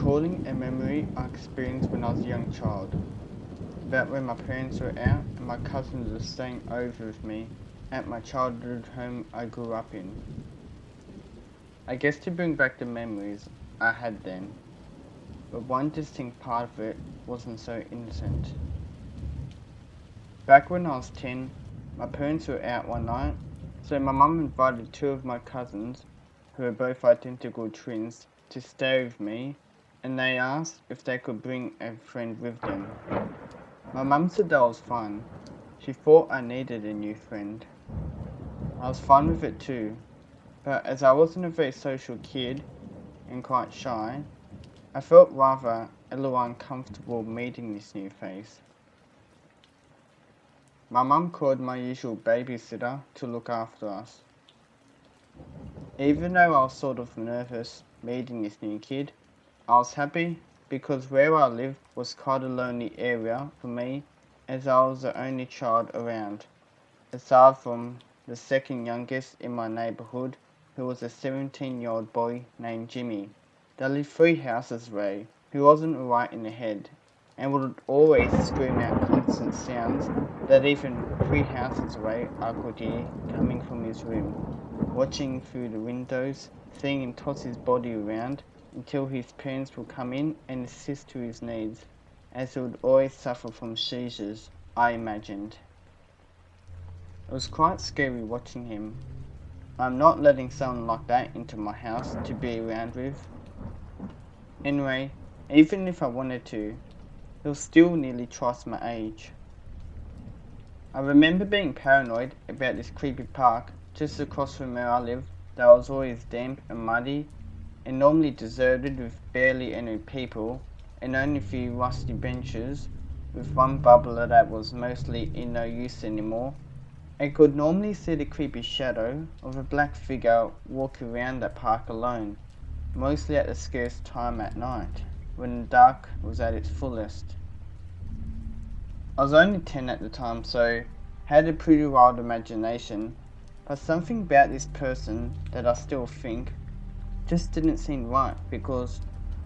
recalling a memory I experienced when I was a young child, about when my parents were out and my cousins were staying over with me at my childhood home I grew up in. I guess to bring back the memories I had then, but one distinct part of it wasn't so innocent. Back when I was 10, my parents were out one night, so my mum invited two of my cousins, who were both identical twins, to stay with me, and they asked if they could bring a friend with them. My mum said that was fine. She thought I needed a new friend. I was fine with it too, but as I wasn't a very social kid and quite shy, I felt rather a little uncomfortable meeting this new face. My mum called my usual babysitter to look after us. Even though I was sort of nervous meeting this new kid, I was happy because where I lived was quite a lonely area for me, as I was the only child around, aside from the second youngest in my neighbourhood, who was a 17-year-old boy named Jimmy that lived 3 houses away, who wasn't right in the head and would always scream out constant sounds that even 3 houses away I could hear coming from his room, watching through the windows, seeing him toss his body around until his parents would come in and assist to his needs, as he would always suffer from seizures, I imagined. It was quite scary watching him. I'm not letting someone like that into my house to be around with. Anyway, even if I wanted to, he was still nearly twice my age. I remember being paranoid about this creepy park just across from where I lived that was always damp and muddy and normally deserted with barely any people and only a few rusty benches with one bubbler that was mostly in no use anymore. I could normally see the creepy shadow of a black figure walk around that park alone, mostly at the scarce time at night, when the dark was at its fullest. I was only 10 at the time, so had a pretty wild imagination, but something about this person that I still think just didn't seem right because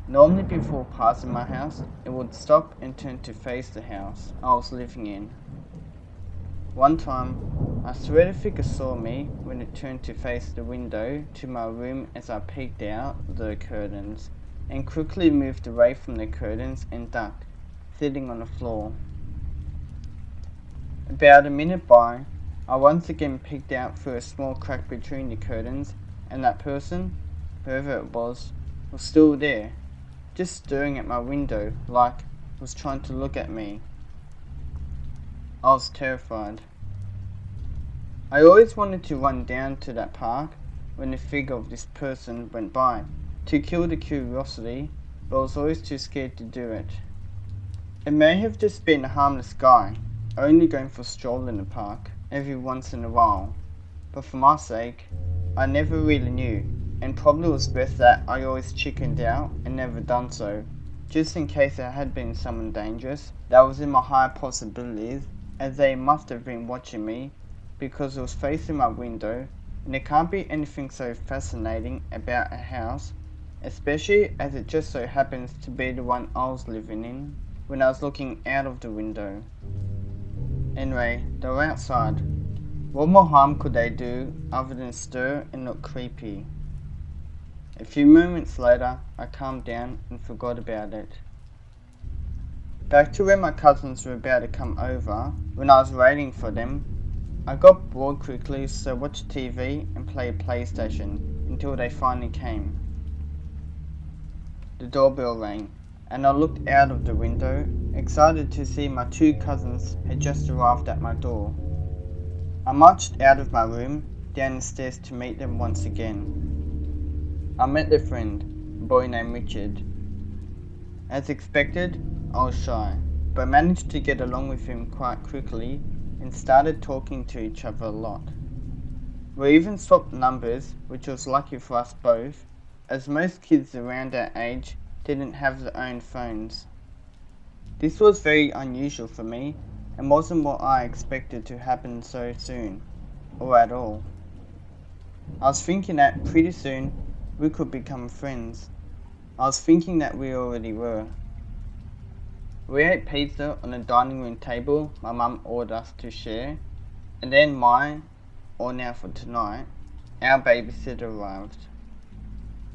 normally before passing my house, it would stop and turn to face the house I was living in. One time, I swear the figure saw me when it turned to face the window to my room as I peeked out the curtains and quickly moved away from the curtains and ducked, sitting on the floor. About a minute by, I once again peeked out through a small crack between the curtains, and that person, whoever it was still there, just staring at my window like it was trying to look at me. I was terrified. I always wanted to run down to that park when the figure of this person went by, to kill the curiosity, but I was always too scared to do it. It may have just been a harmless guy, only going for a stroll in the park every once in a while, but for my sake, I never really knew, and probably was best that I always chickened out and never done so, just in case there had been someone dangerous that was in my higher possibilities, as they must have been watching me, because it was facing my window, and there can't be anything so fascinating about a house, especially as it just so happens to be the one I was living in, when I was looking out of the window. Anyway, they were outside. What more harm could they do other than stir and look creepy? A few moments later, I calmed down and forgot about it. Back to where my cousins were about to come over, when I was waiting for them, I got bored quickly, so I watched TV and played PlayStation until they finally came. The doorbell rang, and I looked out of the window, excited to see my two cousins had just arrived at my door. I marched out of my room, down the stairs to meet them once again. I met their friend, a boy named Richard. As expected, I was shy, but managed to get along with him quite quickly and started talking to each other a lot. We even swapped numbers, which was lucky for us both, as most kids around our age didn't have their own phones. This was very unusual for me and wasn't what I expected to happen so soon, or at all. I was thinking that pretty soon we could become friends. I was thinking that we already were. We ate pizza on a dining room table my mum ordered us to share, and then or now for tonight, our babysitter arrived.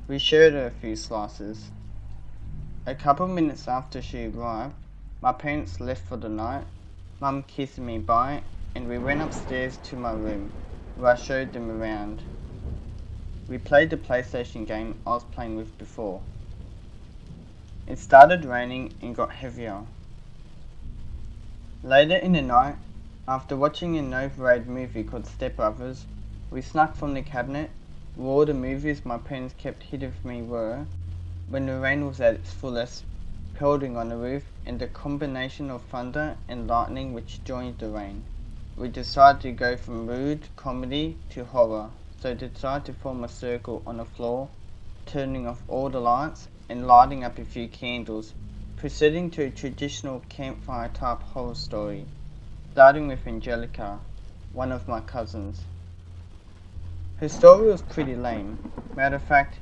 We shared a few slices. A couple minutes after she arrived, my parents left for the night, Mum kissed me bye, and we went upstairs to my room, where I showed them around. We played the PlayStation game I was playing with before. It started raining and got heavier. Later in the night, after watching an overrated movie called Step Brothers, we snuck from the cabinet, where all the movies my parents kept hidden from me were, when the rain was at its fullest, pelting on the roof, and the combination of thunder and lightning which joined the rain. We decided to go from rude comedy to horror, so decided to form a circle on the floor, turning off all the lights and lighting up a few candles, proceeding to a traditional campfire type horror story, starting with Angelica, one of my cousins. Her story was pretty lame. Matter of fact,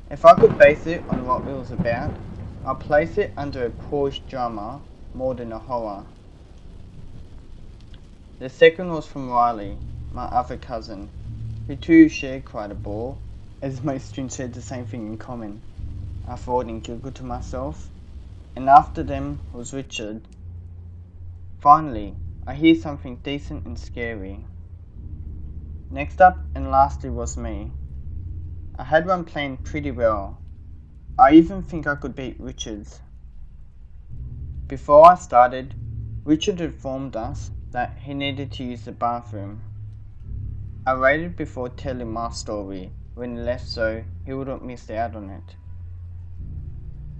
if I could base it on what it was about, I'd place it under a Polish drama more than a horror. The second was from Riley, my other cousin, who too shared quite a bore, as most students had the same thing in common. I thought and giggled to myself. And after them was Richard. Finally, I hear something decent and scary. Next up and lastly was me. I had one planned pretty well. I even think I could beat Richard's. Before I started, Richard informed us that he needed to use the bathroom. I waited before telling my story when he left so he wouldn't miss out on it.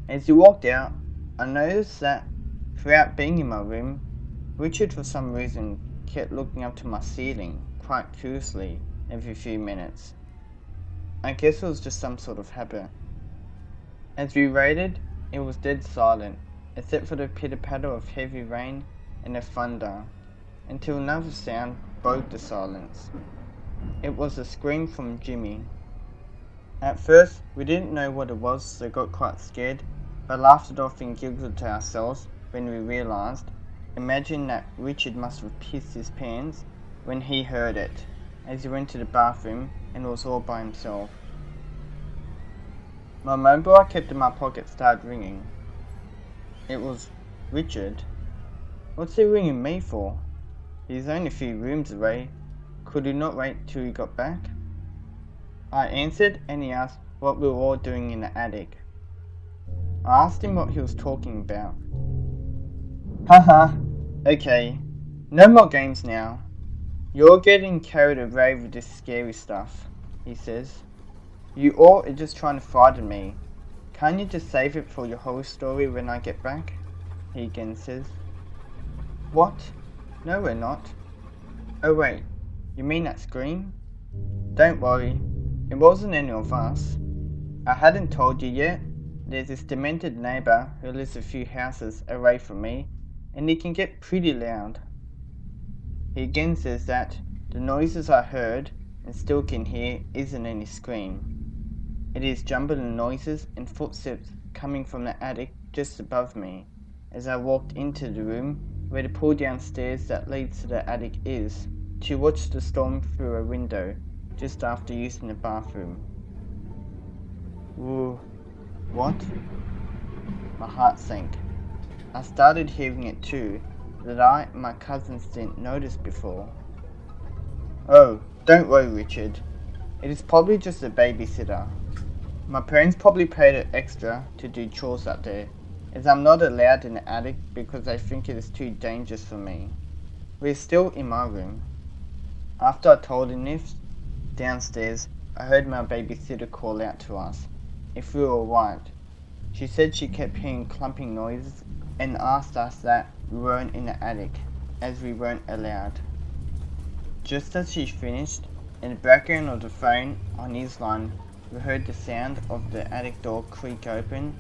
As he walked out, I noticed that throughout being in my room, Richard for some reason kept looking up to my ceiling quite curiously every few minutes. I guess it was just some sort of habit. As we waited, it was dead silent, except for the pitter-patter of heavy rain and the thunder, until another sound broke the silence. It was a scream from Jimmy. At first, we didn't know what it was, so got quite scared, but laughed it off and giggled to ourselves when we realised, imagine that Richard must have pissed his pants when he heard it, as he went to the bathroom and was all by himself. My mobile I kept in my pocket started ringing. It was Richard. What's he ringing me for? He's only a few rooms away. Could he not wait till he got back? I answered and he asked what we were all doing in the attic. I asked him what he was talking about. Haha, okay, no more games now. You're getting carried away with this scary stuff, he says. You all are just trying to frighten me. Can't you just save it for your whole story when I get back? He again says. What? No, we're not. Oh wait, you mean that scream? Don't worry, it wasn't any of us. I hadn't told you yet. There's this demented neighbour who lives a few houses away from me, and he can get pretty loud. He again says that the noises I heard and still can hear isn't any scream. It is jumbling noises and footsteps coming from the attic just above me, as I walked into the room where the pull-down stairs that leads to the attic is, to watch the storm through a window just after using the bathroom. Whoa. What? My heart sank. I started hearing it too, that I and my cousins didn't notice before. Oh, don't worry, Richard. It is probably just a babysitter. My parents probably paid it extra to do chores up there, as I'm not allowed in the attic because they think it is too dangerous for me. We're still in my room. After I told him this, downstairs, I heard my babysitter call out to us if we were alright. She said she kept hearing clumping noises and asked us that we weren't in the attic, as we weren't allowed. Just as she finished, in the background of the phone on his line, we heard the sound of the attic door creak open,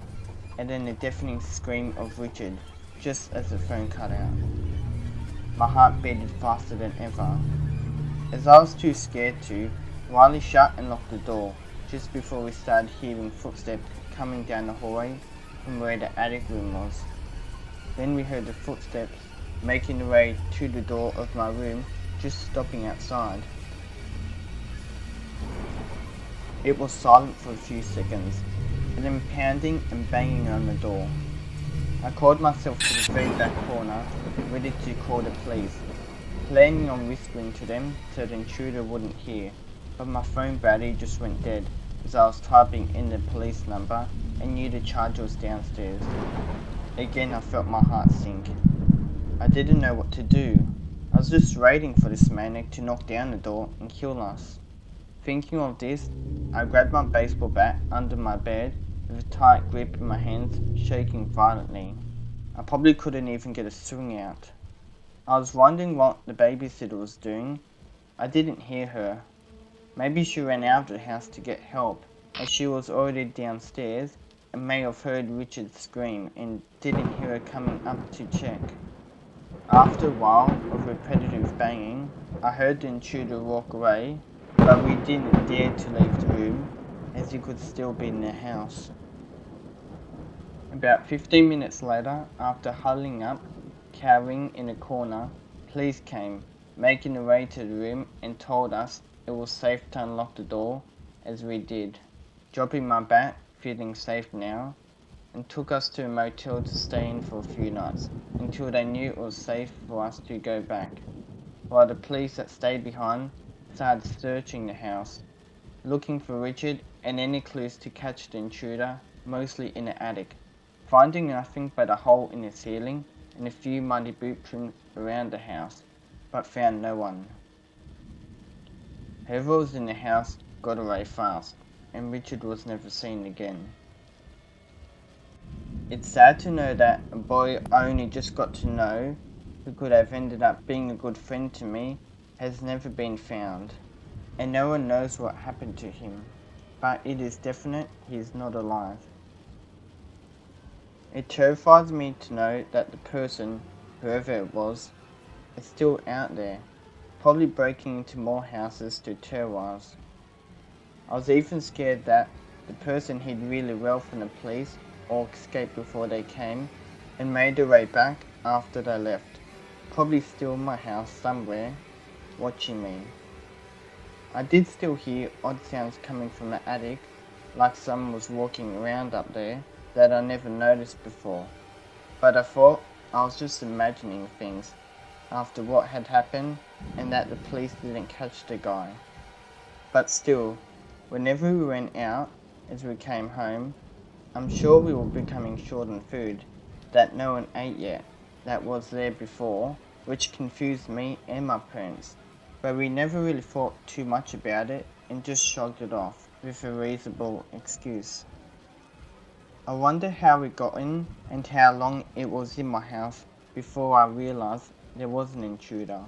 and then the deafening scream of Richard, just as the phone cut out. My heart beated faster than ever. As I was too scared to, Riley shut and locked the door, just before we started hearing footsteps coming down the hallway from where the attic room was. Then we heard the footsteps making their way to the door of my room, just stopping outside. It was silent for a few seconds, and then pounding and banging on the door. I called myself to the very back corner, ready to call the police, planning on whispering to them so the intruder wouldn't hear, but my phone battery just went dead as I was typing in the police number and knew the charger was downstairs. Again, I felt my heart sink. I didn't know what to do. I was just waiting for this maniac to knock down the door and kill us. Thinking of this, I grabbed my baseball bat under my bed with a tight grip in my hands, shaking violently. I probably couldn't even get a swing out. I was wondering what the babysitter was doing. I didn't hear her. Maybe she ran out of the house to get help, as she was already downstairs and may have heard Richard scream and didn't hear her coming up to check. After a while of repetitive banging, I heard the intruder walk away, but we didn't dare to leave the room, as he could still be in the house. About 15 minutes later, after huddling up, cowering in a corner, police came, making their way to the room and told us it was safe to unlock the door, as we did, dropping my bat, feeling safe now, and took us to a motel to stay in for a few nights, until they knew it was safe for us to go back, while the police that stayed behind started searching the house, looking for Richard and any clues to catch the intruder, mostly in the attic, finding nothing but a hole in the ceiling and a few muddy boot prints around the house, but found no one. Whoever was in the house got away fast, and Richard was never seen again. It's sad to know that a boy I only just got to know, who could have ended up being a good friend to me, has never been found, and no one knows what happened to him, but it is definite he is not alive. It terrifies me to know that the person, whoever it was, is still out there, probably breaking into more houses to terrorize. I was even scared that the person hid really well from the police or escaped before they came and made their way back after they left, probably still in my house somewhere, watching me. I did still hear odd sounds coming from the attic, like someone was walking around up there that I never noticed before, but I thought I was just imagining things after what had happened and that the police didn't catch the guy. But still, whenever we went out, as we came home, I'm sure we were becoming short on food that no one ate yet, that was there before, which confused me and my parents, but we never really thought too much about it and just shrugged it off with a reasonable excuse. I wonder how we got in and how long it was in my house before I realized there was an intruder.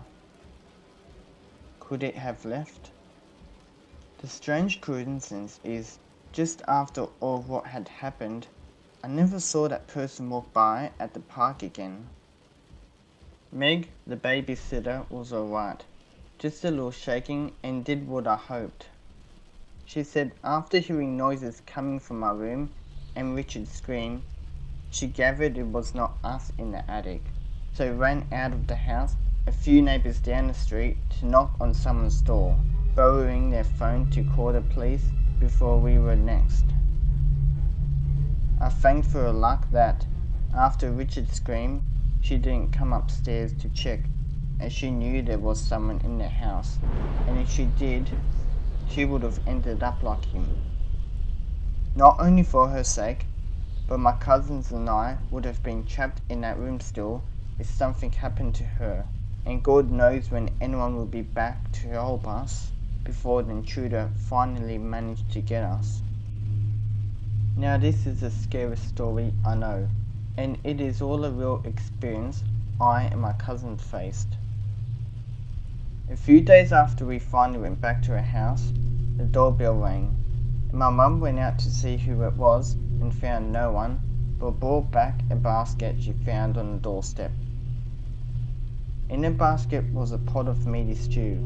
Could it have left? The strange coincidence is, just after all what had happened, I never saw that person walk by at the park again. Meg, the babysitter, was alright, just a little shaking and did what I hoped. She said after hearing noises coming from my room and Richard scream, she gathered it was not us in the attic, so ran out of the house a few neighbours down the street to knock on someone's door, borrowing their phone to call the police before we were next. I thanked for her luck that, after Richard screamed, she didn't come upstairs to check, as she knew there was someone in the house, and if she did, she would have ended up like him. Not only for her sake, but my cousins and I would have been trapped in that room still if something happened to her, and God knows when anyone will be back to help us before the intruder finally managed to get us. Now this is a scary story, I know, and it is all a real experience I and my cousins faced. A few days after we finally went back to our house, the doorbell rang, and my mum went out to see who it was and found no one, but brought back a basket she found on the doorstep. In the basket was a pot of meaty stew.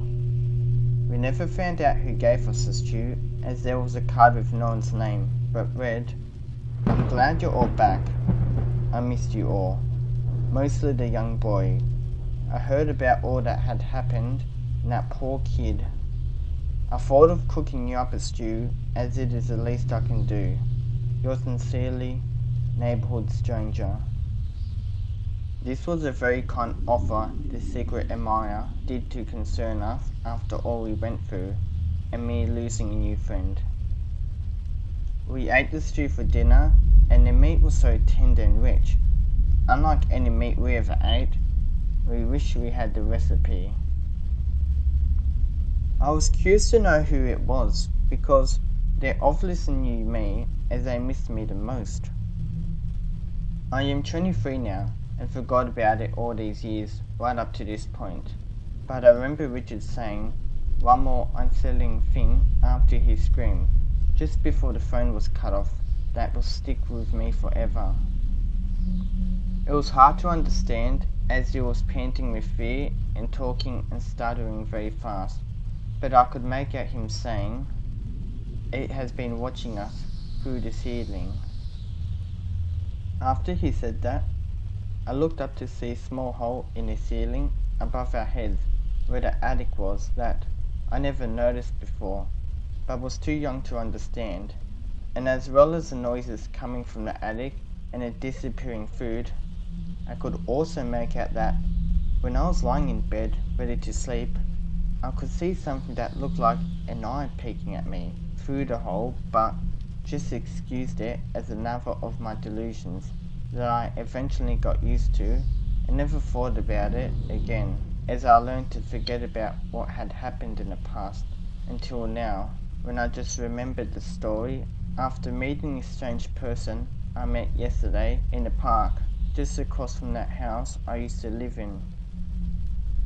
We never found out who gave us the stew, as there was a card with no one's name, but read, I'm glad you're all back. I missed you all. Mostly the young boy. I heard about all that had happened and that poor kid. I thought of cooking you up a stew, as it is the least I can do. Yours sincerely, Neighborhood Stranger. This was a very kind offer the secret admirer did to concern us after all we went through, and me losing a new friend. We ate the stew for dinner, and the meat was so tender and rich. Unlike any meat we ever ate, we wish we had the recipe. I was curious to know who it was, because they obviously knew me as they missed me the most. I am 23 now, and forgot about it all these years, right up to this point. But I remember Richard saying one more unsettling thing after he screamed, just before the phone was cut off, that will stick with me forever. It was hard to understand, as he was panting with fear and talking and stuttering very fast, but I could make out him saying, "It has been watching us through the ceiling." After he said that, I looked up to see a small hole in the ceiling above our heads where the attic was that I never noticed before, but was too young to understand, and as well as the noises coming from the attic and the disappearing food, I could also make out that, when I was lying in bed ready to sleep, I could see something that looked like an eye peeking at me through the hole, but just excused it as another of my delusions that I eventually got used to and never thought about it again, as I learned to forget about what had happened in the past until now, when I just remembered the story after meeting a strange person I met yesterday in the park just across from that house I used to live in.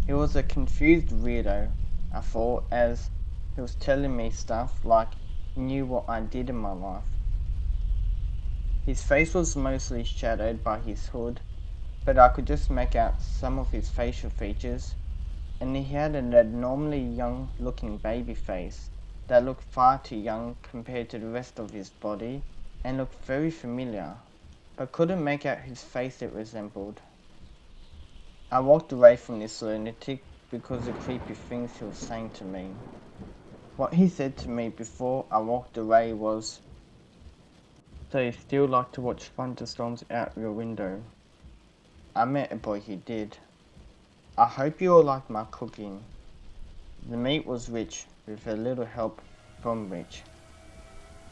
He was a confused weirdo, I thought, as he was telling me stuff like he knew what I did in my life. His face was mostly shadowed by his hood, but I could just make out some of his facial features, and he had an abnormally young-looking baby face that looked far too young compared to the rest of his body, and looked very familiar, but couldn't make out whose face it resembled. I walked away from this lunatic because of the creepy things he was saying to me. What he said to me before I walked away was, "So you still like to watch thunderstorms out your window?" I met a boy who did. I hope you all like my cooking. The meat was rich, with a little help from Rich.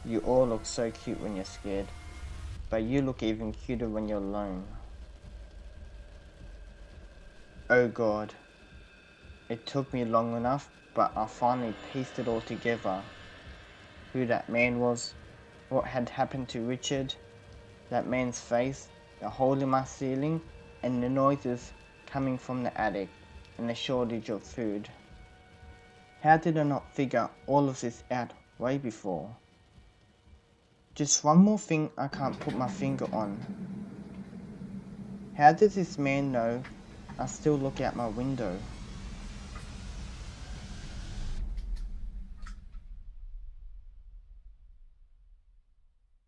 You all look so cute when you're scared, but you look even cuter when you're alone. Oh God, it took me long enough, but I finally pieced it all together. Who that man was, what had happened to Richard, that man's face, the hole in my ceiling, and the noises coming from the attic, and the shortage of food. How did I not figure all of this out way before? Just one more thing I can't put my finger on. How does this man know I still look out my window?